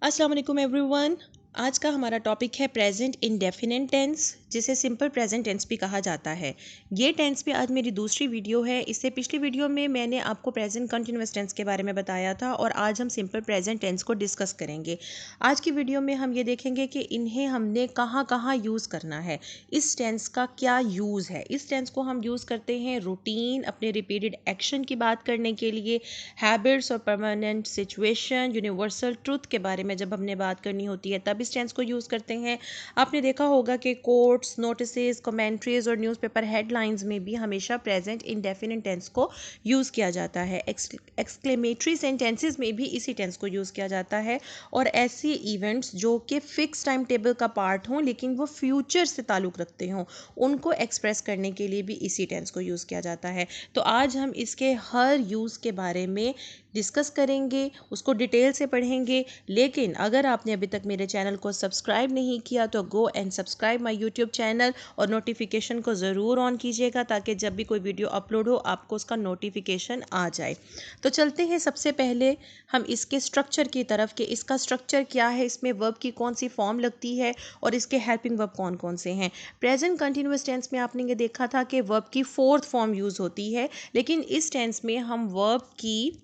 अस्सलाम वालेकुम एवरीवन। आज का हमारा टॉपिक है प्रेजेंट इंडेफिनिट टेंस, जिसे सिंपल प्रेजेंट टेंस भी कहा जाता है। ये टेंस भी आज मेरी दूसरी वीडियो है। इससे पिछली वीडियो में मैंने आपको प्रेजेंट कंटिन्यूअस टेंस के बारे में बताया था और आज हम सिंपल प्रेजेंट टेंस को डिस्कस करेंगे। आज की वीडियो में हम ये देखेंगे कि इन्हें हमने कहाँ कहाँ यूज़ करना है, इस टेंस का क्या यूज़ है। इस टेंस को हम यूज़ करते हैं रूटीन, अपने रिपीटेड एक्शन की बात करने के लिए, हैबिट्स और परमानेंट सिचुएशन, यूनिवर्सल ट्रूथ के बारे में जब हमने बात करनी होती है तब इस टेंस को यूज़ करते हैं। आपने देखा होगा कि कोट्स, नोटिसेस, कमेंट्रीज और न्यूज़पेपर हेडलाइंस में भी हमेशा प्रेजेंट इंडेफिनिट टेंस को यूज़ किया जाता है। एक्सक्लेमेटरी सेंटेंसेस में भी इसी टेंस को यूज़ किया जाता है और ऐसे इवेंट्स जो कि फिक्स टाइम टेबल का पार्ट हों लेकिन वो फ्यूचर से ताल्लुक़ रखते हों, उनको एक्सप्रेस करने के लिए भी इसी टेंस को यूज़ किया जाता है। तो आज हम इसके हर यूज़ के बारे में डिस्कस करेंगे, उसको डिटेल से पढ़ेंगे। लेकिन अगर आपने अभी तक मेरे चैनल को सब्सक्राइब नहीं किया तो go and subscribe my YouTube channel और नोटिफिकेशन को ज़रूर ऑन कीजिएगा ताकि जब भी कोई वीडियो अपलोड हो आपको उसका नोटिफिकेशन आ जाए। तो चलते हैं सबसे पहले हम इसके स्ट्रक्चर की तरफ कि इसका स्ट्रक्चर क्या है, इसमें वर्ब की कौन सी फॉर्म लगती है और इसके हेल्पिंग वर्ब कौन कौन से हैं। प्रेजेंट कंटिन्यूअस टेंस में आपने ये देखा था कि वर्ब की फोर्थ फॉर्म यूज़ होती है, लेकिन इस टेंस में हम वर्ब की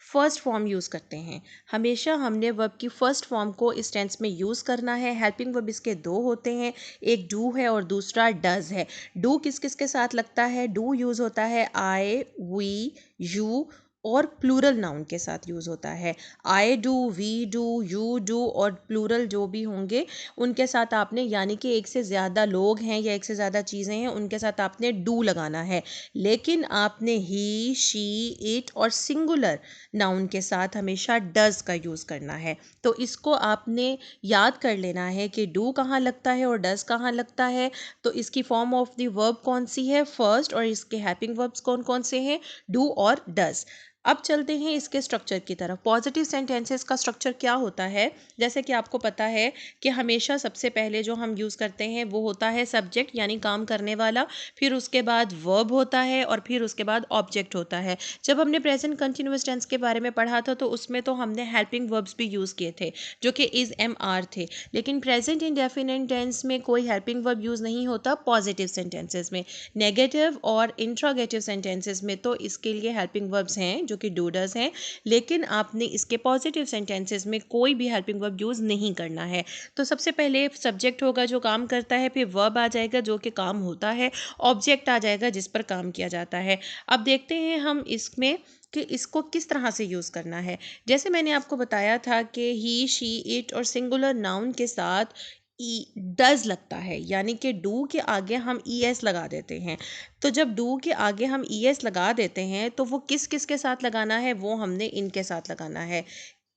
फर्स्ट फॉर्म यूज़ करते हैं। हमेशा हमने वर्ब की फर्स्ट फॉर्म को इस टेंस में यूज़ करना है। हेल्पिंग वर्ब इसके दो होते हैं, एक डू है और दूसरा डज है। डू किस किस के साथ लगता है? डू यूज़ होता है आई, वी, यू और प्लूरल नाउन के साथ यूज़ होता है। I do, we do, you do और प्लूरल जो भी होंगे उनके साथ आपने, यानी कि एक से ज़्यादा लोग हैं या एक से ज़्यादा चीज़ें हैं, उनके साथ आपने डू लगाना है। लेकिन आपने ही, शी, इट और सिंगुलर नाउन के साथ हमेशा डज का यूज़ करना है। तो इसको आपने याद कर लेना है कि डू कहाँ लगता है और डज कहाँ लगता है। तो इसकी फॉर्म ऑफ द वर्ब कौन सी है फर्स्ट, और इसके हेल्पिंग वर्ब्स कौन कौन से हैं, डू और डज। अब चलते हैं इसके स्ट्रक्चर की तरफ। पॉजिटिव सेंटेंसेस का स्ट्रक्चर क्या होता है? जैसे कि आपको पता है कि हमेशा सबसे पहले जो हम यूज़ करते हैं वो होता है सब्जेक्ट, यानी काम करने वाला, फिर उसके बाद वर्ब होता है और फिर उसके बाद ऑब्जेक्ट होता है। जब हमने प्रेजेंट कंटिन्यूअस टेंस के बारे में पढ़ा था तो उसमें तो हमने हेल्पिंग वर्ब्स भी यूज़ किए थे जो कि इज़, एम, आर थे। लेकिन प्रेजेंट इंडेफिनिट टेंस में कोई हेल्पिंग वर्ब यूज़ नहीं होता पॉजिटिव सेंटेंसेस में। नेगेटिव और इंट्रोगेटिव सेंटेंसेस में तो इसके लिए हेल्पिंग वर्ब्स हैं जो कि डू डज हैं, लेकिन आपने इसके पॉजिटिव सेंटेंसेस में कोई भी हेल्पिंग वर्ब यूज़ नहीं करना है। तो सबसे पहले सब्जेक्ट होगा जो काम करता है, फिर वर्ब आ जाएगा जो कि काम होता है, ऑब्जेक्ट आ जाएगा जिस पर काम किया जाता है। अब देखते हैं हम इसमें कि इसको किस तरह से यूज़ करना है। जैसे मैंने आपको बताया था कि ही, शी, इट और सिंगुलर नाउन के साथ ई डज लगता है, यानी कि डू के आगे हम ई एस लगा देते हैं। तो जब डू के आगे हम ई एस लगा देते हैं तो वो किस किस के साथ लगाना है, वो हमने इनके साथ लगाना है।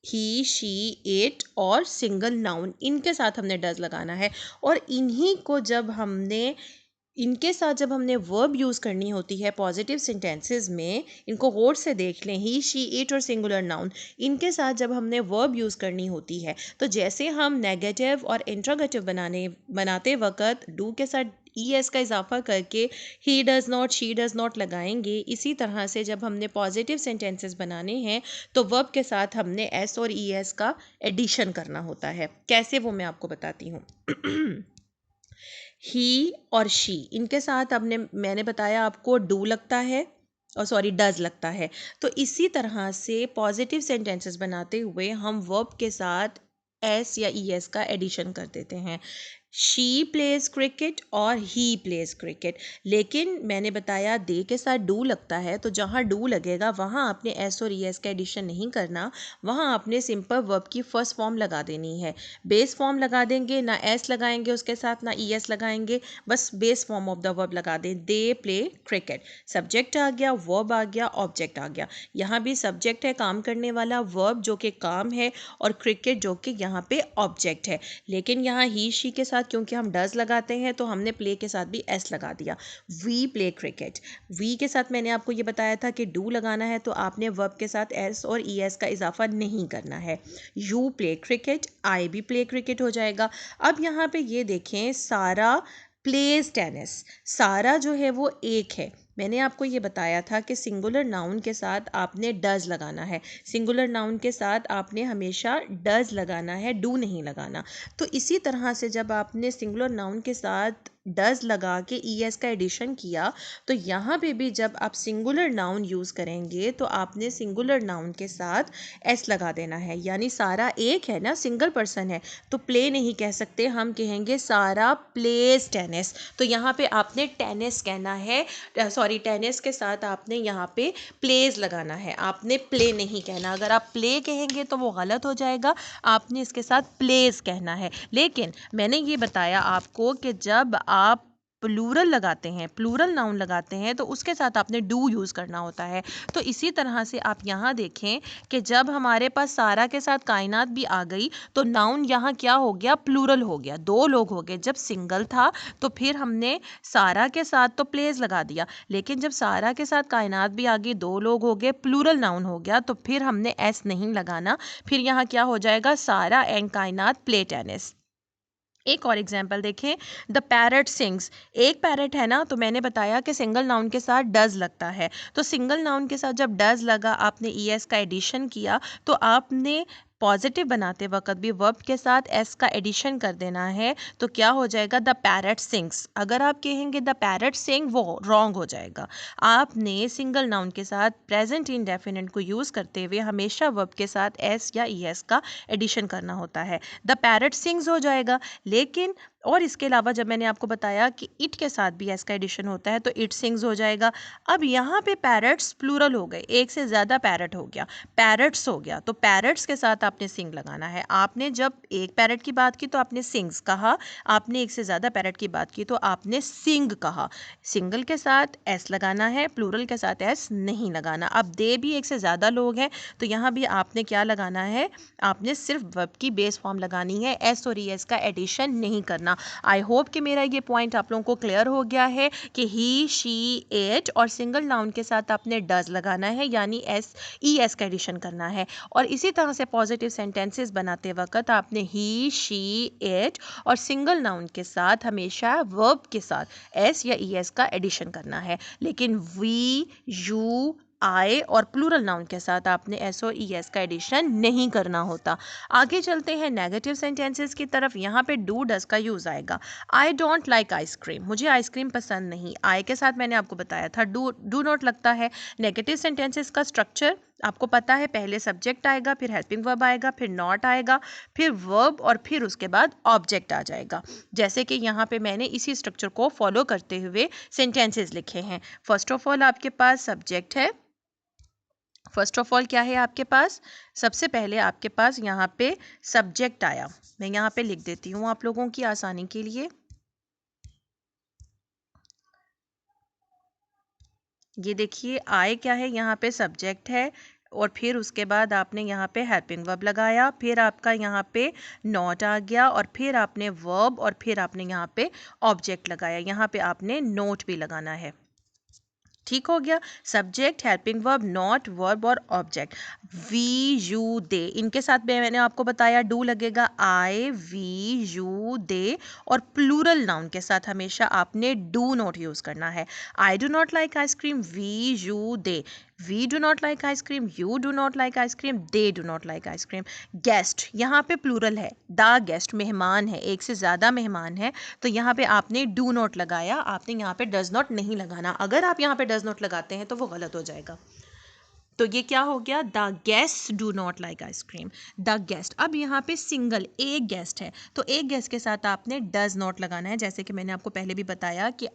ही, शी, इट और सिंगल नाउन, इनके साथ हमने डज लगाना है। और इन्हीं को जब हमने इनके साथ जब हमने वर्ब यूज़ करनी होती है पॉजिटिव सेंटेंसेस में, इनको गौर से देख लें, ही, शी, इट और सिंगुलर नाउन, इनके साथ जब हमने वर्ब यूज़ करनी होती है तो जैसे हम नेगेटिव और इंट्रोगेटिव बनाते वक्त डू के साथ ई एस का इजाफा करके he does not, she does not लगाएंगे, इसी तरह से जब हमने पॉजिटिव सेंटेंसेस बनाने हैं तो वर्ब के साथ हमने एस और ई एस का एडिशन करना होता है। कैसे, वो मैं आपको बताती हूँ। ही और शी, इनके साथ मैंने बताया आपको डू लगता है और सॉरी डज लगता है। तो इसी तरह से पॉजिटिव सेंटेंसेस बनाते हुए हम वर्ब के साथ एस या ई एस का एडिशन कर देते हैं। शी प्लेज क्रिकेट और ही प्लेज क्रिकेट, लेकिन मैंने बताया दे के साथ डू लगता है, तो जहाँ डू लगेगा वहाँ आपने एस और ई एस का एडिशन नहीं करना, वहाँ आपने सिंपल वर्ब की फर्स्ट फॉर्म लगा देनी है। बेस फॉर्म लगा देंगे, ना एस लगाएंगे उसके साथ ना ई एस लगाएंगे, बस base form of the verb लगा दें। दे प्ले क्रिकेट, सब्जेक्ट आ गया, वर्ब आ गया, ऑब्जेक्ट आ गया। यहाँ भी सब्जेक्ट है काम करने वाला, वर्ब जो कि काम है और क्रिकेट जो कि यहाँ पे ऑब्जेक्ट है। लेकिन यहाँ ही, शी के साथ क्योंकि हम डज लगाते हैं तो हमने प्ले के साथ भी एस लगा दिया। वी प्ले क्रिकेट, वी के साथ मैंने आपको ये बताया था कि डू लगाना है तो आपने वर्ब के साथ एस और ई एस का इजाफा नहीं करना है। यू प्ले क्रिकेट, आई भी प्ले क्रिकेट हो जाएगा। अब यहाँ पे ये देखें, सारा प्लेज टेनिस। सारा जो है वो एक है। मैंने आपको ये बताया था कि सिंगुलर नाउन के साथ आपने डज लगाना है, सिंगुलर नाउन के साथ आपने हमेशा डज लगाना है, डू नहीं लगाना। तो इसी तरह से जब आपने सिंगुलर नाउन के साथ डज लगा के ईएस का एडिशन किया, तो यहाँ पे भी जब आप सिंगुलर नाउन यूज़ करेंगे तो आपने सिंगुलर नाउन के साथ एस लगा देना है। यानी सारा एक है ना, सिंगल पर्सन है, तो प्ले नहीं कह सकते, हम कहेंगे सारा प्लेज टेनिस। तो यहाँ पे आपने टेनिस कहना है, सॉरी टेनिस के साथ आपने यहाँ पे प्लेज लगाना है, आपने प्ले नहीं कहना। अगर आप प्ले कहेंगे तो वो गलत हो जाएगा, आपने इसके साथ प्लेज कहना है। लेकिन मैंने ये बताया आपको कि जब आप प्लूरल लगाते हैं, प्लूरल नाउन लगाते हैं, तो उसके साथ आपने डू यूज़ करना होता है। तो इसी तरह से आप यहाँ देखें कि जब हमारे पास सारा के साथ कायनात भी आ गई तो नाउन यहाँ क्या हो गया, प्लूरल हो गया, दो लोग हो गए। जब सिंगल था तो फिर हमने सारा के साथ तो प्लेस लगा दिया, लेकिन जब सारा के साथ कायनात भी आ गई, दो लोग हो गए, प्लूरल नाउन हो गया, तो फिर हमने एस नहीं लगाना। फिर यहाँ क्या हो जाएगा, सारा एंड कायनात प्ले टेनिस। एक और एग्जाम्पल देखें, द पैरट सिंग्स। एक पैरट है ना, तो मैंने बताया कि सिंगल नाउन के साथ डज लगता है। तो सिंगल नाउन के साथ जब डज लगा, आपने ईएस का एडिशन किया, तो आपने पॉजिटिव बनाते वक्त भी वर्ब के साथ एस का एडिशन कर देना है। तो क्या हो जाएगा, द पैरट सिंग्स। अगर आप कहेंगे द पैरट सिंग, वो रॉन्ग हो जाएगा। आपने सिंगल नाउन के साथ प्रेजेंट इंडेफिनिट को यूज़ करते हुए हमेशा वर्ब के साथ एस या ईएस का एडिशन करना होता है। द पैरट सिंग्स हो जाएगा। लेकिन और इसके अलावा जब मैंने आपको बताया कि इट के साथ भी एस का एडिशन होता है, तो इट सिंग्स हो जाएगा। अब यहाँ पे पैरट्स प्लूरल हो गए, एक से ज़्यादा पैरट हो गया, पैरट्स हो गया, तो पैरट्स के साथ आपने सिंग लगाना है। आपने जब एक पैरट की बात की तो आपने सिंग्स कहा, आपने एक से ज़्यादा पैरट की बात की तो आपने सिंग कहा। सिंगल के साथ एस लगाना है, प्लूरल के साथ एस नहीं लगाना। अब दे भी एक से ज़्यादा लोग हैं, तो यहाँ भी आपने क्या लगाना है, आपने सिर्फ वर्ब की बेस फॉर्म लगानी है, एस और ई एस का एडिशन नहीं करना। आई होप कि मेरा ये पॉइंट आप लोगों को क्लियर हो गया है कि ही, शी, इट और सिंगल नाउन के साथ आपने डज लगाना है, यानी एस ई एस का एडिशन करना है। और इसी तरह से पॉजिटिव सेंटेंसेस बनाते वक्त आपने ही, शी, इट और सिंगल नाउन के साथ हमेशा वर्ब के साथ एस या ई एस का एडिशन करना है। लेकिन वी, यू, आई और प्लूरल नाउन के साथ आपने एस और ई एस का एडिशन नहीं करना होता। आगे चलते हैं नेगेटिव सेंटेंसेस की तरफ। यहाँ पे डू डज का यूज़ आएगा। आई डोंट लाइक आइसक्रीम, मुझे आइसक्रीम पसंद नहीं। आई के साथ मैंने आपको बताया था डू नॉट लगता है। नेगेटिव सेंटेंसेस का स्ट्रक्चर आपको पता है, पहले सब्जेक्ट आएगा, फिर हेल्पिंग वर्ब आएगा, फिर नॉट आएगा, फिर वर्ब और फिर उसके बाद ऑब्जेक्ट आ जाएगा। जैसे कि यहाँ पे मैंने इसी स्ट्रक्चर को फॉलो करते हुए सेंटेंसेस लिखे हैं। फर्स्ट ऑफ ऑल आपके पास सब्जेक्ट है, फर्स्ट ऑफ ऑल क्या है आपके पास, सबसे पहले आपके पास यहाँ पे सब्जेक्ट आया। मैं यहाँ पे लिख देती हूँ आप लोगों की आसानी के लिए। ये देखिए आई क्या है, यहाँ पे सब्जेक्ट है और फिर उसके बाद आपने यहाँ पे हेल्पिंग वर्ब लगाया, फिर आपका यहाँ पे नॉट आ गया और फिर आपने वर्ब और फिर आपने यहाँ पे ऑब्जेक्ट लगाया। यहाँ पे आपने नोट भी लगाना है। ठीक हो गया, subject, helping verb, not, verb और ऑब्जेक्ट। वी, यू, दे, इनके साथ में मैंने आपको बताया डू लगेगा। आई, वी, यू, दे और प्लूरल नाउन के साथ हमेशा आपने डू नॉट यूज़ करना है। I do not like ice cream, we, you, they. We do not like ice cream, you do not like ice cream, they do not like ice cream. Guest, यहाँ पे plural है, द गेस्ट, मेहमान है, एक से ज़्यादा मेहमान है, तो यहाँ पे आपने डू नॉट लगाया, आपने यहाँ पे डज नॉट नहीं लगाना। अगर आप यहाँ पे डज नॉट लगाते हैं तो वो गलत हो जाएगा। तो ये क्या हो गया, the guest do not like ice cream, the guest. अब यहाँ पे सिंगल एक गेस्ट है, तो एक गेस्ट के साथ आपने डज नॉट लगाना है, जैसे कि मैंने आपको पहले भी बताया कि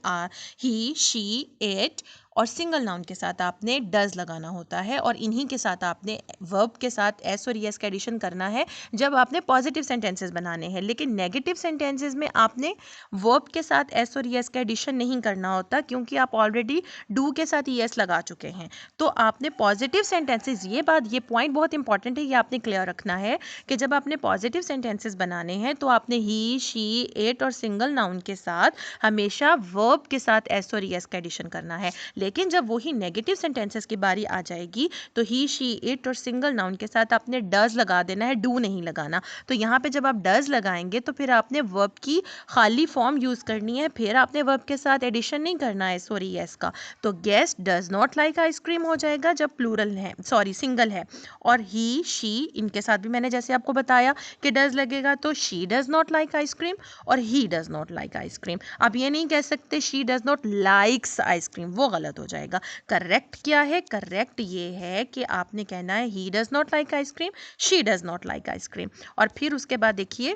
ही, शी, इट और सिंगल नाउन के साथ आपने डज लगाना होता है और इन्हीं के साथ आपने वर्ब के साथ एस और एस का एडिशन करना है जब आपने पॉजिटिव सेंटेंसेस बनाने हैं। लेकिन नेगेटिव सेंटेंसेस में आपने वर्ब के साथ एस और एस का एडिशन नहीं करना होता, क्योंकि आप ऑलरेडी डू के साथ ई एस लगा चुके हैं। तो आपने पॉजिटिव सेंटेंसेस, ये पॉइंट बहुत इंपॉर्टेंट है, ये आपने क्लियर रखना है कि जब आपने पॉजिटिव सेंटेंसेस बनाने हैं तो आपने ही, शी, इट और सिंगल नाउन के साथ हमेशा वर्ब के साथ एस और एस का एडिशन करना है। लेकिन जब वही नेगेटिव सेंटेंसेस की बारी आ जाएगी तो ही, शी, इट और सिंगल नाउन के साथ आपने डज लगा देना है, डू नहीं लगाना। तो यहाँ पे जब आप डज लगाएंगे तो फिर आपने वर्ब की खाली फॉर्म यूज़ करनी है, फिर आपने वर्ब के साथ एडिशन नहीं करना है, सॉरी, यस का। तो guest does not like ice cream हो जाएगा जब प्लूरल है, सॉरी सिंगल है। और ही, शी, इनके साथ भी मैंने जैसे आपको बताया कि डज लगेगा, तो she does not like ice cream और he does not like ice cream. आप ये नहीं कह सकते she does not likes ice cream, वो गलत हो जाएगा। करेक्ट क्या है? करेक्ट ये है कि आपने कहना है ही does not like ice cream, she does not like ice cream. और फिर उसके बाद देखिए,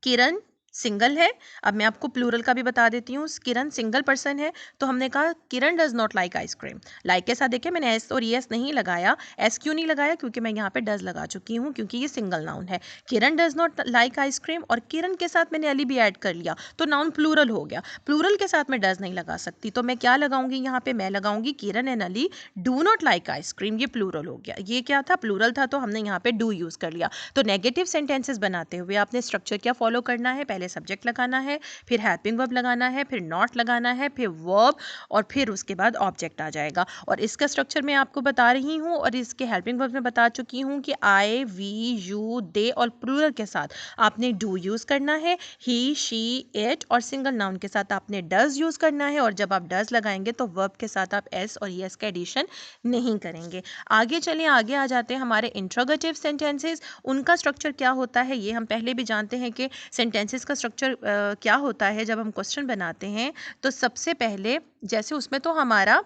किरण सिंगल है। अब मैं आपको प्लूरल का भी बता देती हूँ। किरण सिंगल पर्सन है, तो हमने कहा Kiran does not like ice cream. Like के साथ देखिए मैंने एस और एस नहीं लगाया। एस क्यों नहीं लगाया? क्योंकि मैं यहाँ पे डज लगा चुकी हूँ, क्योंकि ये सिंगल नाउन है। किरण डज नॉट लाइक आइसक्रीम और किरण के साथ मैंने अली भी ऐड कर लिया, तो नाउन प्लूरल हो गया। प्लूरल के साथ मैं डज नहीं लगा सकती, तो मैं क्या लगाऊंगी यहाँ पे? मैं लगाऊंगी Kiran and Ali do not like ice cream. ये प्लूरल हो गया। ये क्या था? प्लूरल था, तो हमने यहाँ पे डू यूज कर लिया। तो नेगेटिव सेंटेंसेस बनाते हुए आपने स्ट्रक्चर क्या फॉलो करना है? पहले सब्जेक्ट लगाना है, फिर हेल्पिंग वर्ब लगाना है, फिर नॉट लगाना है, फिर वर्ब, और फिर उसके बाद ऑब्जेक्ट आ जाएगा। और इसका स्ट्रक्चर मैं आपको बता रही हूँ और इसके हेल्पिंग वर्ब में बता चुकी हूँ कि आई, वी, यू, दे और प्लूरल के साथ आपने डू यूज करना है, ही, शी, इट और सिंगल नाउन के साथ आपने डज यूज करना है। और जब आप डज लगाएंगे तो वर्ब के साथ आप एस और यस का एडिशन नहीं करेंगे। आगे चलिए, आगे आ जाते हैं हमारे इंट्रोगेटिव सेंटेंसेस। उनका स्ट्रक्चर क्या होता है ये हम पहले भी जानते हैं कि सेंटेंसेस का स्ट्रक्चर क्या होता है। जब हम क्वेश्चन बनाते हैं तो सबसे पहले, जैसे उसमें तो हमारा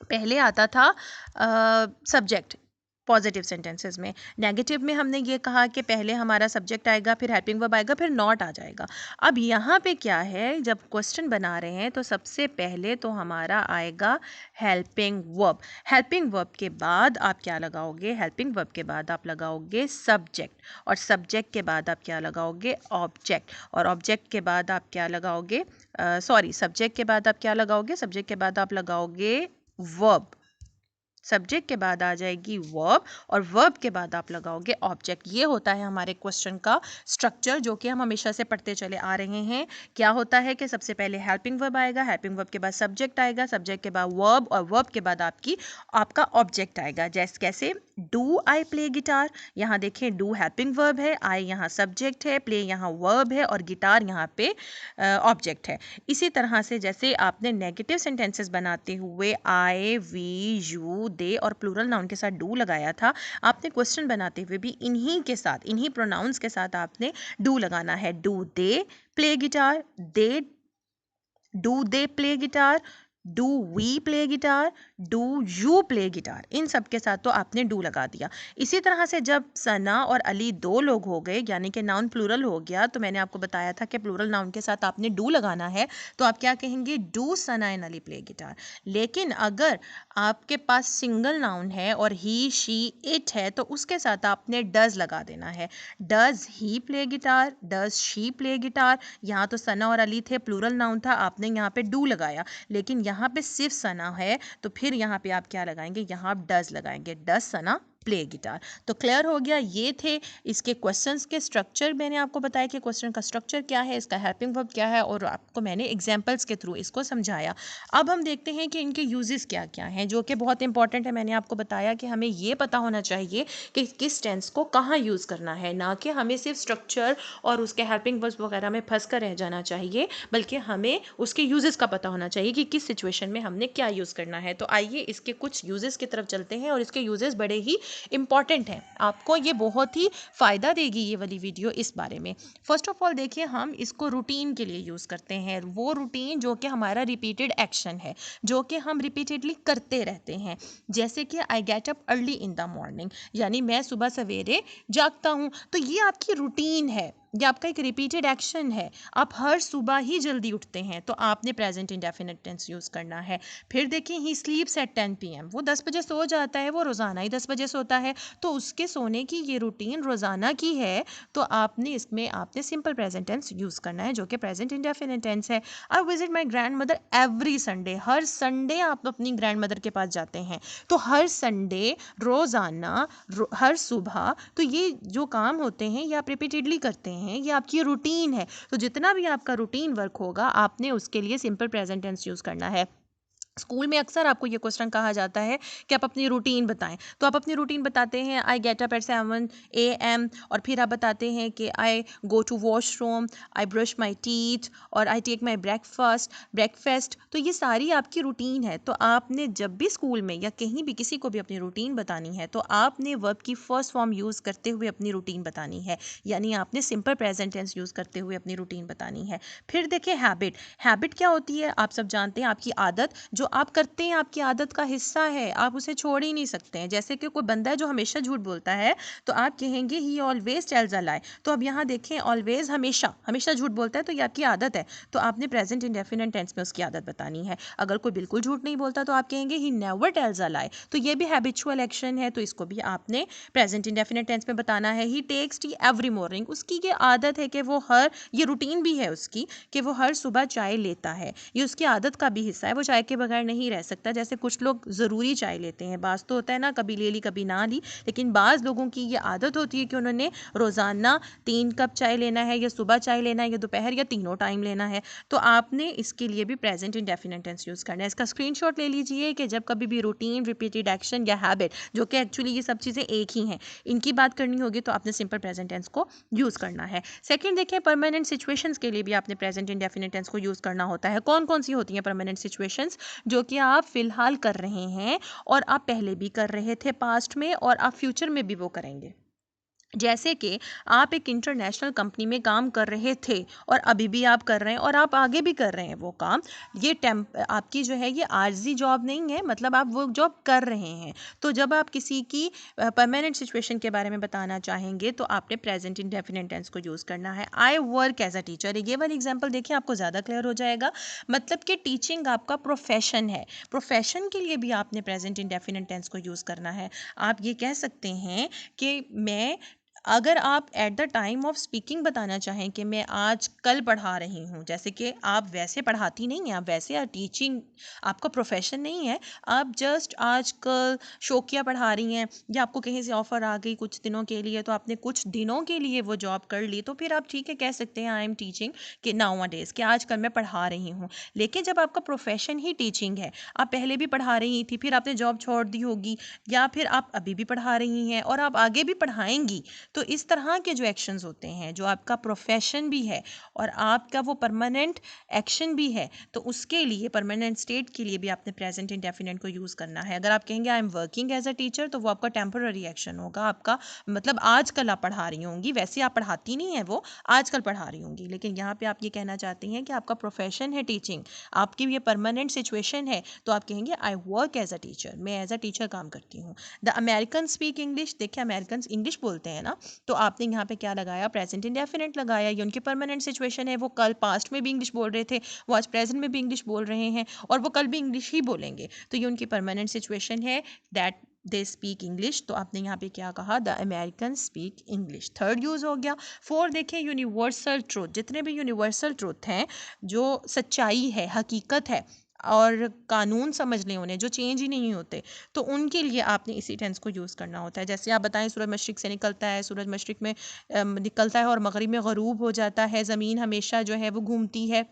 पहले आता था सब्जेक्ट पॉजिटिव सेंटेंसेस में। नेगेटिव में हमने ये कहा कि पहले हमारा सब्जेक्ट आएगा, फिर हेल्पिंग वर्ब आएगा, फिर नॉट आ जाएगा। अब यहाँ पे क्या है, जब क्वेश्चन बना रहे हैं तो सबसे पहले तो हमारा आएगा हेल्पिंग वर्ब। हेल्पिंग वर्ब के बाद आप क्या लगाओगे? हेल्पिंग वर्ब के बाद आप लगाओगे सब्जेक्ट, और सब्जेक्ट के बाद आप क्या लगाओगे? ऑब्जेक्ट, और ऑब्जेक्ट के बाद आप क्या लगाओगे? सब्जेक्ट के बाद आप क्या लगाओगे? सब्जेक्ट के बाद आप लगाओगे वर्ब। सब्जेक्ट के बाद आ जाएगी वर्ब, और वर्ब के बाद आप लगाओगे ऑब्जेक्ट। ये होता है हमारे क्वेश्चन का स्ट्रक्चर, जो कि हम हमेशा से पढ़ते चले आ रहे हैं। क्या होता है कि सबसे पहले हेल्पिंग वर्ब आएगा, हेल्पिंग वर्ब के बाद सब्जेक्ट आएगा, सब्जेक्ट के बाद वर्ब, और वर्ब के बाद आपका ऑब्जेक्ट आएगा। जैसे कैसे? डू आई प्ले गिटार, यहाँ देखें डू हेल्पिंग वर्ब है, आई यहाँ सब्जेक्ट है, प्ले यहाँ वर्ब है, और गिटार यहाँ पे ऑब्जेक्ट है। इसी तरह से जैसे आपने नेगेटिव सेंटेंसेस बनाते हुए आई, वी, यू, दे और प्लूरल नाउन के साथ डू लगाया था, आपने क्वेश्चन बनाते हुए भी इन्हीं के साथ, इन्हीं प्रोनाउंस के साथ आपने डू लगाना है। Do they play guitar, do they play guitar, do we play guitar, do you play guitar, इन सब के साथ तो आपने डू लगा दिया। इसी तरह से जब सना और अली दो लोग हो गए, यानी कि नाउन प्लूरल हो गया, तो मैंने आपको बताया था कि प्लूरल नाउन के साथ आपने डू लगाना है, तो आप क्या कहेंगे? Do Sana and Ali play guitar. लेकिन अगर आपके पास सिंगल नाउन है और ही, शी, इट है, तो उसके साथ आपने डज लगा देना है। Does he play guitar, does she play guitar. यहाँ तो सना और अली थे, प्लूरल नाउन था, आपने यहाँ पे डू लगाया। लेकिन यहाँ पे सिर्फ सना है, तो फिर यहाँ पे आप क्या लगाएंगे? यहाँ आप डज लगाएंगे, डज सना प्ले गिटार। तो क्लियर हो गया। ये थे इसके क्वेश्चंस के स्ट्रक्चर। मैंने आपको बताया कि क्वेश्चन का स्ट्रक्चर क्या है, इसका हेल्पिंग वर्ब क्या है, और आपको मैंने एग्जांपल्स के थ्रू इसको समझाया। अब हम देखते हैं कि इनके यूजेस क्या क्या हैं, जो कि बहुत इंपॉर्टेंट है। मैंने आपको बताया कि हमें ये पता होना चाहिए कि किस टेंस को कहाँ यूज़ करना है, ना कि हमें सिर्फ स्ट्रक्चर और उसके हेल्पिंग वर्ब्स वगैरह में फंस कर रह जाना चाहिए, बल्कि हमें उसके यूजेस का पता होना चाहिए कि किस सिचुएशन में हमने क्या यूज़ करना है। तो आइए इसके कुछ यूजेस की तरफ चलते हैं, और इसके यूजेस बड़े ही इंपॉर्टेंट है, आपको ये बहुत ही फ़ायदा देगी ये वाली वीडियो इस बारे में। फर्स्ट ऑफ ऑल देखिए, हम इसको रूटीन के लिए यूज़ करते हैं। वो रूटीन जो कि हमारा रिपीटेड एक्शन है, जो कि हम रिपीटेडली करते रहते हैं। जैसे कि आई get up early in the morning, यानी मैं सुबह सवेरे जागता हूँ। तो ये आपकी रूटीन है, ये आपका एक रिपीटेड एक्शन है। आप हर सुबह ही जल्दी उठते हैं, तो आपने प्रेजेंट इंडेफिनिट टेंस यूज़ करना है। फिर देखिए, ही स्लीप्स एट 10 PM, वो 10 बजे सो जाता है, वो रोज़ाना ही 10 बजे सोता है, तो उसके सोने की ये रूटीन रोज़ाना की है, तो आपने इसमें आपने सिंपल प्रेजेंट टेंस यूज़ करना है, जो कि प्रेजेंट इंडेफिनिट टेंस है। I visit my grand mother every Sunday, her Sunday आप अपनी ग्रैंड मदर के पास जाते हैं, तो हर संडे, रोज़ाना, हर सुबह, तो ये जो काम होते हैं ये आप रिपीटेडली करते हैं, ये आपकी रूटीन है। तो जितना भी आपका रूटीन वर्क होगा, आपने उसके लिए सिंपल प्रेजेंट टेंस यूज़ करना है। स्कूल में अक्सर आपको ये क्वेश्चन कहा जाता है कि आप अपनी रूटीन बताएं, तो आप अपनी रूटीन बताते हैं I get up at 7 AM, और फिर आप बताते हैं कि I go to washroom, I brush my teeth, और आई टेक माई ब्रेकफास्ट। तो ये सारी आपकी रूटीन है। तो आपने जब भी स्कूल में या कहीं भी किसी को भी अपनी रूटीन बतानी है, तो आपने वर्ब की फर्स्ट फॉर्म यूज़ करते हुए अपनी रूटीन बतानी है, यानी आपने सिंपल प्रेजेंट टेंस यूज़ करते हुए अपनी रूटीन बतानी है। फिर देखिए हैबिट। हैबिट क्या होती है? आप सब जानते हैं, आपकी आदत, जो आप करते हैं आपकी आदत का हिस्सा है, आप उसे छोड़ ही नहीं सकते हैं। जैसे कि कोई बंदा है जो हमेशा झूठ बोलता है, तो आप कहेंगे ही ऑलवेज टेल्स अ लाई। तो अब यहाँ देखें, ऑलवेज हमेशा हमेशा झूठ बोलता है, तो ये आपकी आदत है, तो आपने प्रेजेंट इंडेफिनिट टेंस में उसकी आदत बतानी है। अगर कोई बिल्कुल झूठ नहीं बोलता, तो आप कहेंगे ही नेवर टेल्स अ लाई। तो ये भी हैबिचुअल एक्शन है, तो इसको भी आपने प्रेजेंट इंडेफिनिट टेंस में बताना है। ही टेक्स टी एवरी मॉर्निंग, उसकी ये आदत है कि वो हर, ये रूटीन भी है उसकी कि वो हर सुबह चाय लेता है, ये उसकी आदत का भी हिस्सा है, वो चाय के बगैर नहीं रह सकता। जैसे कुछ लोग ज़रूरी चाय लेते हैं, बाज़ तो होता है ना कभी ले ली कभी ना ली, लेकिन बाज़ लोगों की ये आदत होती है कि उन्होंने रोज़ाना 3 कप चाय लेना है, या सुबह चाय लेना है, या दोपहर, या तीनों टाइम लेना है। तो आपने इसके लिए भी प्रेजेंट इंडेफिनिट टेंस यूज़ करना है। इसका स्क्रीनशॉट ले लीजिए कि जब कभी भी रूटीन, रिपीटेड एक्शन या हैबिट, जो कि एक्चुअली ये सब चीज़ें एक ही हैं, इनकी बात करनी होगी, तो आपने सिंपल प्रेजेंट टेंस को यूज़ करना है। सेकंड देखिए, परमानेंट सिचुएशंस के लिए भी आपने प्रेजेंट इंडेफिनिट टेंस को यूज़ करना होता है। कौन कौन सी होती हैं परमानेंट सिचुएशंस? जो कि आप फिलहाल कर रहे हैं, और आप पहले भी कर रहे थे पास्ट में, और आप फ्यूचर में भी वो करेंगे। जैसे कि आप एक इंटरनेशनल कंपनी में काम कर रहे थे, और अभी भी आप कर रहे हैं, और आप आगे भी कर रहे हैं वो काम। ये आपकी जो है ये आर्जी जॉब नहीं है, मतलब आप वो जॉब कर रहे हैं। तो जब आप किसी की परमानेंट सिचुएशन के बारे में बताना चाहेंगे, तो आपने प्रेजेंट इंडेफिनिट टेंस को यूज़ करना है। I work as a teacher, ये वाला एग्जाम्पल देखिए, आपको ज़्यादा क्लियर हो जाएगा। मतलब कि टीचिंग आपका प्रोफेशन है, प्रोफेशन के लिए भी आपने प्रेजेंट इंडेफिनिट टेंस को यूज़ करना है। आप ये कह सकते हैं कि मैं, अगर आप at the time of speaking बताना चाहें कि मैं आज कल पढ़ा रही हूँ, जैसे कि आप वैसे पढ़ाती नहीं हैं, आप वैसे टीचिंग आपका प्रोफेशन नहीं है, आप जस्ट आज कल शौकिया पढ़ा रही हैं, या आपको कहीं से ऑफ़र आ गई कुछ दिनों के लिए, तो आपने कुछ दिनों के लिए वो जॉब कर ली, तो फिर आप ठीक है कह सकते हैं आई एम टीचिंग कि नाउ डेज़, कि आजकल मैं पढ़ा रही हूँ। लेकिन जब आपका प्रोफेशन ही टीचिंग है, आप पहले भी पढ़ा रही थी, फिर आपने जॉब छोड़ दी होगी, या फिर आप अभी भी पढ़ा रही हैं और आप आगे भी पढ़ाएंगी, तो इस तरह के जो एक्शंस होते हैं, जो आपका प्रोफेशन भी है और आपका वो परमानेंट एक्शन भी है, तो उसके लिए, परमानेंट स्टेट के लिए भी आपने प्रेजेंट इंडेफिनिट को यूज़ करना है। अगर आप कहेंगे I am working as a teacher, तो वो आपका टेम्पररी एक्शन होगा, आपका मतलब आजकल आप पढ़ा रही होंगी, वैसे आप पढ़ाती नहीं है वो, आजकल पढ़ा रही होंगी, लेकिन यहाँ पे आप ये कहना चाहती हैं कि आपका प्रोफेशन है टीचिंग, आपकी ये परमानेंट सिचुएशन है, तो आप कहेंगे I work as a teacher, मैं एज अ टीचर काम करती हूँ। द अमेरिकन स्पीक इंग्लिश, देखिए अमेरिकन इंग्लिश बोलते हैं ना, तो आपने यहाँ पे क्या लगाया? प्रेजेंट इंडेफिनिट लगाया। ये उनकी परमानेंट सिचुएशन है, वो कल पास्ट में भी इंग्लिश बोल रहे थे, वो आज प्रेजेंट में भी इंग्लिश बोल रहे हैं, और वो कल भी इंग्लिश ही बोलेंगे, तो ये उनकी परमानेंट सिचुएशन है, दैट दे स्पीक इंग्लिश। तो आपने यहाँ पे क्या कहा? The American speak English. Third use हो गया। फोर्थ देखिए, यूनिवर्सल ट्रूथ। जितने भी यूनिवर्सल ट्रूथ हैं, जो सच्चाई है, हकीकत है, और कानून समझ लें उन्हें, जो चेंज ही नहीं होते, तो उनके लिए आपने इसी टेंस को यूज़ करना होता है। जैसे आप बताएं, सूरज मशरिक से निकलता है, सूरज मशरिक में निकलता है और मगरिब में गरूब हो जाता है, ज़मीन हमेशा जो है वो घूमती है।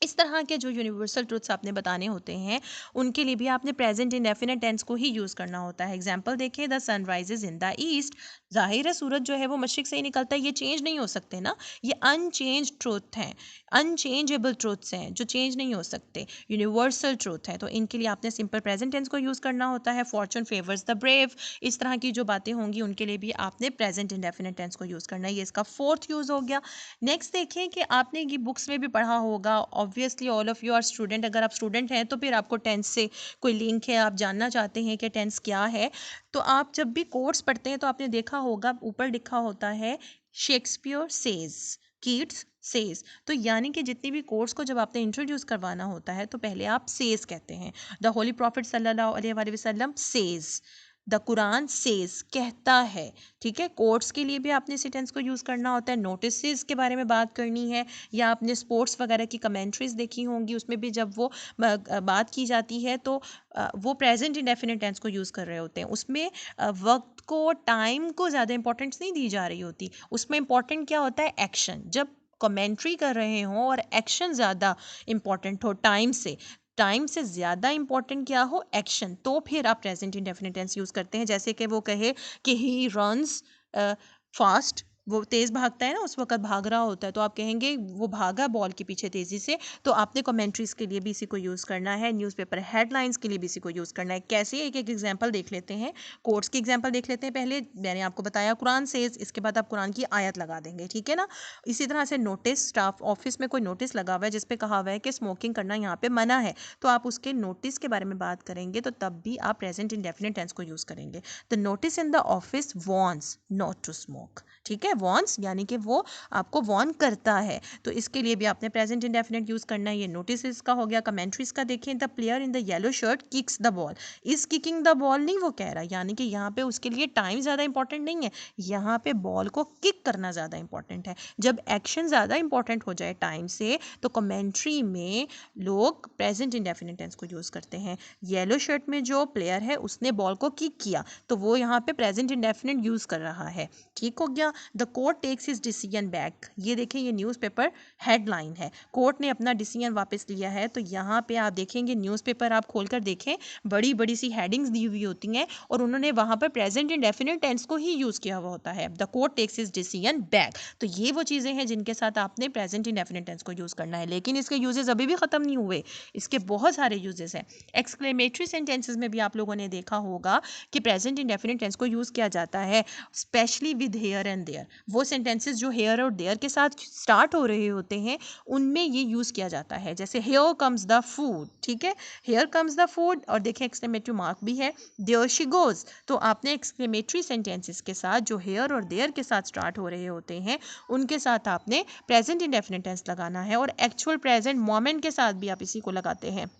इस तरह के जो यूनिवर्सल ट्रूथ्स आपने बताने होते हैं, उनके लिए भी आपने प्रेजेंट इंडेफिनिट टेंस को ही यूज़ करना होता है। एग्जाम्पल देखिए, the sun rises in the east. जाहिर है सूरज जो है वो मशरिक से ही निकलता है, ये चेंज नहीं हो सकते ना, ये अनचेंज ट्रूथ हैं, अनचेंजेबल ट्रूथ्स हैं, जो चेंज नहीं हो सकते, यूनिवर्सल ट्रूथ है। तो इनके लिए आपने सिंपल प्रेजेंट टेंस को यूज़ करना होता है। फॉर्चून फेवर्स द ब्रेव, इस तरह की जो बातें होंगी उनके लिए भी आपने प्रेजेंट इंडेफिनिट टेंस को यूज़ करना है। ये इसका फोर्थ यूज़ हो गया। नेक्स्ट देखिए कि आपने ये बुक्स में भी पढ़ा होगा, obviously all of you are student, अगर आप स्टूडेंट हैं तो फिर आपको टेंस से कोई लिंक है, आप जानना चाहते हैं कि टेंस क्या है, तो आप जब भी कोट्स पढ़ते हैं तो आपने देखा होगा ऊपर लिखा होता है शेक्सपियर सेज, कीट्स सेज। तो यानी कि जितनी भी कोर्स को जब आपने इंट्रोड्यूस करवाना होता है, तो पहले आप सेज कहते हैं। द होली प्रॉफिट सल्लल्लाहु अलैहि वसल्लम सेज, द कुरान सेज, कहता है। ठीक है, कोट्स के लिए भी आपने इसी टेंस को यूज़ करना होता है। नोटिस के बारे में बात करनी है, या आपने स्पोर्ट्स वगैरह की कमेंट्रीज देखी होंगी, उसमें भी जब वो बात की जाती है, तो वो प्रेजेंट इंडेफिनिट टेंस को यूज़ कर रहे होते हैं। उसमें वक्त को, टाइम को ज़्यादा इंपॉर्टेंस नहीं दी जा रही होती, उसमें इंपॉर्टेंट क्या होता है? एक्शन। जब कमेंट्री कर रहे हों और एक्शन ज़्यादा इंपॉर्टेंट हो टाइम से, टाइम से ज़्यादा इंपॉर्टेंट क्या हो, एक्शन, तो फिर आप प्रेजेंट इंडेफिनिट टेंस यूज़ करते हैं। जैसे कि वो कहे कि ही रन्स फास्ट, वो तेज़ भागता है ना, उस वक्त भाग रहा होता है, तो आप कहेंगे वो भागा बॉल के पीछे तेज़ी से। तो आपने कमेंट्रीज़ के लिए भी इसी को यूज़ करना है, न्यूज़पेपर हेडलाइंस के लिए भी इसी को यूज़ करना है। कैसे, एक एक एग्जांपल देख लेते हैं। कोट्स की एग्जांपल देख लेते हैं। पहले मैंने आपको बताया कुरान सेज, इसके बाद आप कुरान की आयत लगा देंगे, ठीक है ना। इसी तरह से नोटिस, स्टाफ ऑफिस में कोई नोटिस लगा हुआ है जिस पे कहा हुआ है कि स्मोकिंग करना यहाँ पे मना है, तो आप उसके नोटिस के बारे में बात करेंगे, तो तब भी आप प्रेजेंट इंडेफिनिट टेंस को यूज़ करेंगे। The notice in the office warns not to smoke, ठीक है। वॉर्न्स यानी कि वो आपको वॉर्न करता है, तो इसके लिए भी आपने प्रेजेंट इंडेफिनिट यूज़ करना है। ये नोटिस इसका हो गया। कमेंट्रीज का देखें, the player in the yellow shirt kicks the ball, is kicking the ball नहीं वो कह रहा, यानी कि यहाँ पे उसके लिए टाइम ज़्यादा इंपॉर्टेंट नहीं है, यहाँ पे बॉल को किक करना ज़्यादा इंपॉर्टेंट है। जब एक्शन ज़्यादा इंपॉर्टेंट हो जाए टाइम से, तो कमेंट्री में लोग प्रेजेंट इंडेफिनिट टेंस को यूज़ करते हैं। येलो शर्ट में जो प्लेयर है उसने बॉल को किक किया, तो वो यहाँ पे प्रेजेंट इंडेफिनिट यूज़ कर रहा है, ठीक हो गया। The court takes his decision back, ये देखें ये न्यूज़पेपर हेडलाइन है, कोर्ट ने अपना डिसीजन वापस लिया है। तो यहाँ पे आप देखेंगे, न्यूज़पेपर आप खोलकर देखें, बड़ी बड़ी सी हेडिंग्स दी हुई होती हैं और उन्होंने वहाँ पर प्रेजेंट इंडेफिनिट टेंस को ही यूज़ किया हुआ होता है। The court takes his decision back, तो ये वो चीज़ें हैं जिनके साथ आपने प्रेजेंट इंडेफिनिट टेंस को यूज़ करना है। लेकिन इसके यूजेस अभी भी ख़त्म नहीं हुए, इसके बहुत सारे यूजेस हैं। एक्सक्लेमेटरी सेंटेंसेस में भी आप लोगों ने देखा होगा कि प्रेजेंट इंडेफिनिट टेंस को यूज़ किया जाता है, specially with here and there. वो सेंटेंसेस जो हेयर और देयर के साथ स्टार्ट हो रहे होते हैं, उनमें ये यूज़ किया जाता है। जैसे हेयर कम्स द फूड, ठीक है, हेयर कम्स द फूड, और देखें एक्सक्लेमेटरी मार्क भी है, देयर शी गोज। तो आपने एक्सक्लेमेटरी सेंटेंसेस के साथ जो हेयर और देयर के साथ स्टार्ट हो रहे होते हैं, उनके साथ आपने प्रेजेंट इंडेफिनिट टेंस लगाना है। और एक्चुअल प्रेजेंट मोमेंट के साथ भी आप इसी को लगाते हैं।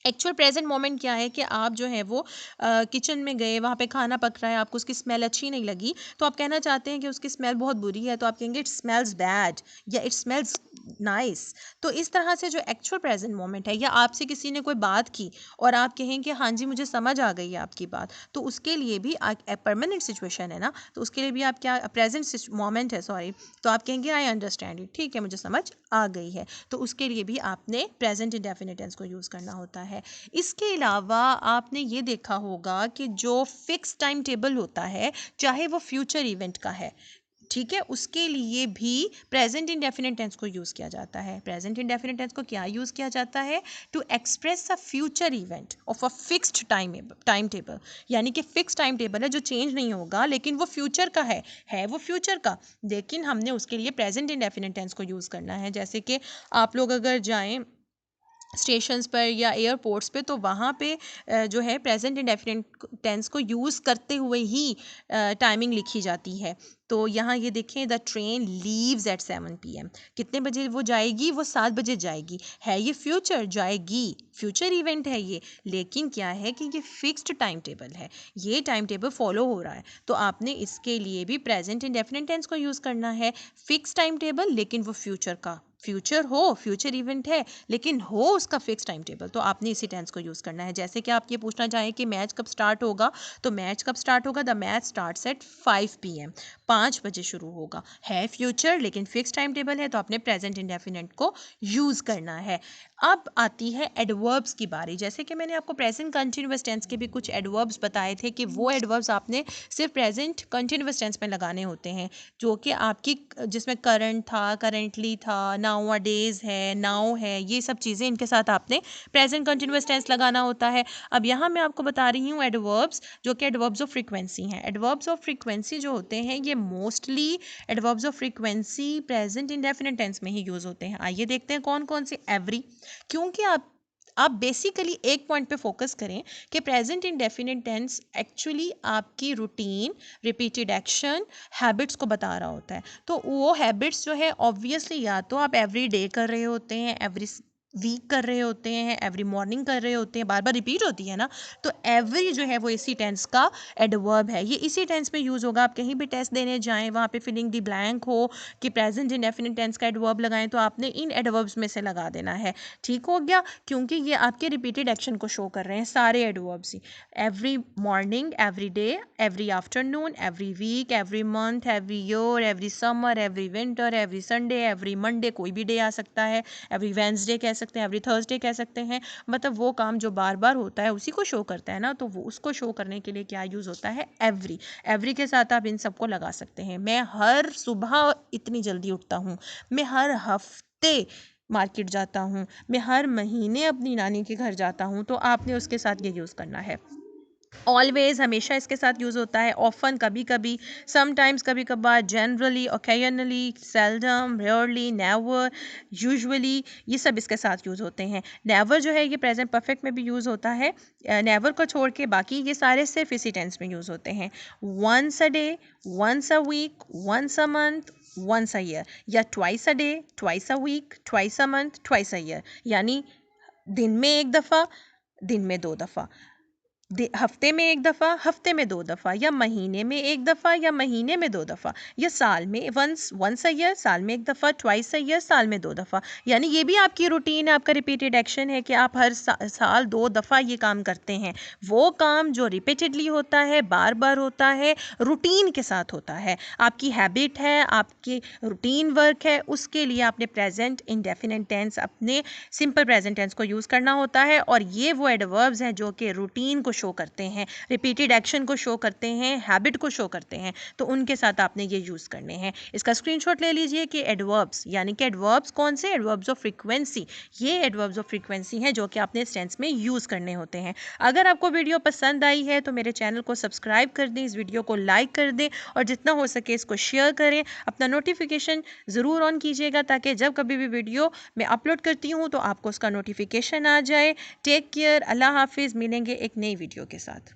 एक्चुअल प्रेजेंट मोमेंट क्या है कि आप जो है वो किचन में गए, वहाँ पे खाना पक रहा है, आपको उसकी स्मेल अच्छी नहीं लगी, तो आप कहना चाहते हैं कि उसकी स्मेल बहुत बुरी है, तो आप कहेंगे इट स्मेल्स बैड या इट स्मेल्स नाइस। तो इस तरह से जो एक्चुअल प्रेजेंट मोमेंट है, या आपसे किसी ने कोई बात की और आप कहें कि हाँ जी मुझे समझ आ गई है आपकी बात, तो उसके लिए भी परमानेंट सिचुएशन है ना, तो उसके लिए भी आप क्या, प्रेजेंट मोमेंट है सॉरी, तो आप कहेंगे आई अंडरस्टैंड इट, ठीक है मुझे समझ आ गई है। तो उसके लिए भी आपने प्रेजेंट इंडेफिनिट टेंस को यूज़ करना होता है। इसके अलावा आपने ये देखा होगा कि जो फिक्स टाइम टेबल होता है, चाहे वो फ्यूचर इवेंट का है, ठीक है, उसके लिए भी प्रेजेंट इंडेफिनिट टेंस को यूज़ किया जाता है। प्रेजेंट इंडेफिनिट टेंस को क्या यूज़ किया जाता है, to express a future event of a fixed time table, यानी कि फिक्स टाइम टेबल है जो चेंज नहीं होगा, लेकिन वो फ्यूचर का है वो फ्यूचर का, लेकिन हमने उसके लिए प्रेजेंट इंडेफिनिट टेंस को यूज़ करना है। जैसे कि आप लोग अगर जाएं स्टेशंस पर या एयरपोर्ट्स पे, तो वहाँ पे जो है प्रेजेंट इंडेफिनिट टेंस को यूज़ करते हुए ही टाइमिंग लिखी जाती है। तो यहाँ ये देखें, the train leaves eight 7 PM, कितने बजे वो जाएगी, वो 7 बजे जाएगी, है ये फ्यूचर, जाएगी फ्यूचर इवेंट है ये, लेकिन क्या है कि ये फिक्स्ड टाइम टेबल है, ये टाइम टेबल फॉलो हो रहा है, तो आपने इसके लिए भी प्रेजेंट इंडेफिनिट टेंस को यूज़ करना है। फिक्स टाइम टेबल, लेकिन वो फ्यूचर का, फ्यूचर हो, फ्यूचर इवेंट है, लेकिन हो उसका फिक्स टाइम टेबल, तो आपने इसी टेंस को यूज़ करना है। जैसे कि आप ये पूछना चाहें कि मैच कब स्टार्ट होगा, तो मैच कब स्टार्ट होगा, the match starts at 5 PM, 5 बजे शुरू होगा, है फ्यूचर लेकिन फिक्स टाइम टेबल है, तो आपने प्रेजेंट इंडेफिनिट को यूज़ करना है। अब आती है एडवर्ब्स की बारी। जैसे कि मैंने आपको प्रेजेंट कंटिन्यूअस टेंस के भी कुछ एडवर्ब्स बताए थे कि वो एडवर्ब्स आपने सिर्फ प्रेजेंट कंटिन्यूअस टेंस में लगाने होते हैं, जो कि आपकी, जिसमें करंट था, करंटली था, नाउ डेज है, नाउ है, ये सब चीज़ें, इनके साथ आपने प्रेजेंट कंटिन्यूअस टेंस लगाना होता है। अब यहाँ मैं आपको बता रही हूँ एडवर्ब्स, जो कि एडवर्ब्स ऑफ फ्रीक्वेंसी हैं। एडवर्ब्स ऑफ फ्रीक्वेंसी जो होते हैं, ये mostly adverbs of frequency present indefinite tense में ही यूज़ होते हैं। आइए देखते हैं कौन कौन से। एवरी, क्योंकि आप बेसिकली एक पॉइंट पे फोकस करें कि प्रेजेंट इंडेफिनिट टेंस एक्चुअली आपकी रूटीन, रिपीटेड एक्शन, हैबिट्स को बता रहा होता है। तो वो हैबिट्स जो है ऑब्वियसली या तो आप एवरी डे कर रहे होते हैं, एवरी वीक कर रहे होते हैं, एवरी मॉर्निंग कर रहे होते हैं, बार बार रिपीट होती है ना, तो एवरी जो है वो इसी टेंस का एडवर्ब है, ये इसी टेंस में यूज़ होगा। आप कहीं भी टेस्ट देने जाएं, वहाँ पे फिलिंग दी ब्लैंक हो कि प्रेजेंट इंडेफिनिट टेंस का एडवर्ब लगाएं, तो आपने इन एडवर्ब्स में से लगा देना है, ठीक हो गया, क्योंकि ये आपके रिपीटेड एक्शन को शो कर रहे हैं सारे एडवर्ब्स ही। Every morning, every day, every afternoon, every week, every month, every year, every summer, every winter, every Sunday, every Monday, कोई भी डे आ सकता है, एवरी वेंसडे कह सकते हैं, एवरी थर्सडे कह सकते हैं। मतलब वो काम जो बार बार होता है उसी को शो करता है ना, तो वो उसको शो करने के लिए क्या यूज़ होता है, एवरी। एवरी के साथ आप इन सबको लगा सकते हैं। मैं हर सुबह इतनी जल्दी उठता हूँ, मैं हर हफ्ते मार्केट जाता हूँ, मैं हर महीने अपनी नानी के घर जाता हूँ, तो आपने उसके साथ ये यूज़ करना है। ऑलवेज हमेशा इसके साथ यूज़ होता है, ऑफन कभी कभी, समटाइम्स कभी कभार, generally, occasionally, seldom, rarely, never, usually, ये सब इसके साथ यूज़ होते हैं। नेवर जो है ये प्रेजेंट परफेक्ट में भी यूज़ होता है। नेवर को छोड़ के बाकी ये सारे सिर्फ इसी टेंस में यूज़ होते हैं। Once a day, once a week, once a month, once a year, या twice a day, twice a week, twice a month, twice a year. यानी दिन में एक दफ़ा, दिन में दो दफ़ा, हफ्ते में एक दफ़ा, हफ्ते में दो दफ़ा, या महीने में एक दफ़ा, या महीने में दो दफ़ा, या साल में वंस अ ईयर, साल में एक दफ़ा, ट्वाइस अ ईयर, साल में दो दफ़ा। यानी ये भी आपकी रूटीन है, आपका रिपीटेड एक्शन है कि आप हर साल दो दफ़ा ये काम करते हैं। वो काम जो रिपीटेडली होता है, बार बार होता है, रूटीन के साथ होता है, आपकी हैबिट है, आपकी रूटीन वर्क है, उसके लिए आपने प्रेजेंट इंडेफिनिट टेंस, अपने सिंपल प्रेजेंट टेंस को यूज़ करना होता है। और ये वो एडवर्ब्स हैं जो कि रूटीन को शो करते हैं, रिपीटेड एक्शन को शो करते हैं, हैबिट को शो करते हैं, तो उनके साथ आपने ये यूज़ करने हैं। इसका स्क्रीनशॉट ले लीजिए कि एडवर्ब्स, यानी कि एडवर्ब्स कौन से, एडवर्ब्स ऑफ फ्रीक्वेंसी, ये एडवर्ब्स ऑफ फ्रीक्वेंसी हैं जो कि आपने इस टेंस में यूज़ करने होते हैं। अगर आपको वीडियो पसंद आई है तो मेरे चैनल को सब्सक्राइब कर दें, इस वीडियो को लाइक कर दें, और जितना हो सके इसको शेयर करें। अपना नोटिफिकेशन ज़रूर ऑन कीजिएगा ताकि जब कभी भी वीडियो मैं अपलोड करती हूँ तो आपको उसका नोटिफिकेशन आ जाए। टेक केयर, अल्लाह हाफिज़, मिलेंगे एक नई वीडियो के साथ।